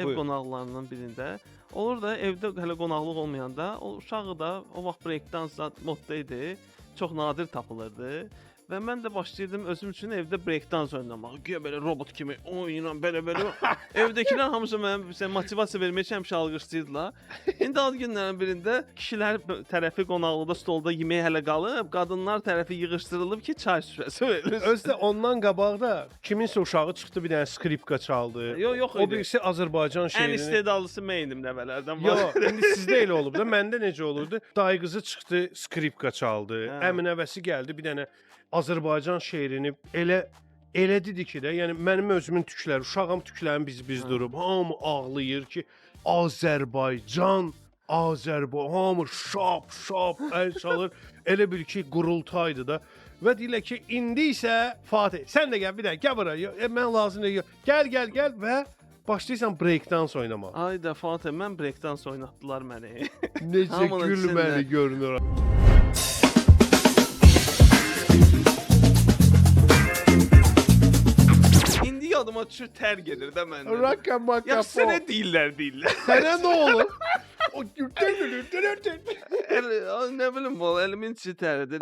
ev Buyur. qonaqlarından birində. Olur da evdə hələ qonaqlıq olmayanda o uşağı da o vaxt breakdans modda idi. Çox nadir tapılırdı. Və mən də başlayırdım özüm üçün evdə breakdans oynamağa. Güya belə robot kimi oynayıram belə. Evdəkilər hamısı mənə motivasiya vermək üçün həmişə alqışlayırdılar. İndi ad günlərin birində kişilər tərəfi qonaqlıqda stolda yemək hələ qalıb, qadınlar tərəfi yığışdırılıb ki, çay süfrəsi verilir. Özdə ondan qabaq da kiminsə uşağı çıxdı bir dənə skripka çaldı. Yox O idi. birisi Azərbaycan Ən şeirini. istedadlısı mən idim nəvələrdən. Yox, indi sizdə elə olub da. Məndə necə olurdu? Dayı qızı çıxdı, skripka çaldı. Hə. Əminəvəsi gəldi bir dənə Azərbaycan şeirini elə dedi ki də, yəni mənim özümün tükləri, uşağım tüklərim biz durub, hamı ağlayır ki, Azərbaycan, hamı şap əl çalır. Elə bil ki, qurultaydı da. Və deyirlər ki, indi isə Fatih, sən də gəl bir də, gəl bura. Mən lazım deyil. Gəl və başlayırsan breakdans oynamağa. Ay da Fatih, mən breakdans oynatdılar məni. Necə Hamının gülməli görünür. İndi yadıma düşür tər gedir də məndə. Rakam. Ya sənə deyirlər. Sənə nə olur? O Nə bilim, bu elimin içi təridir.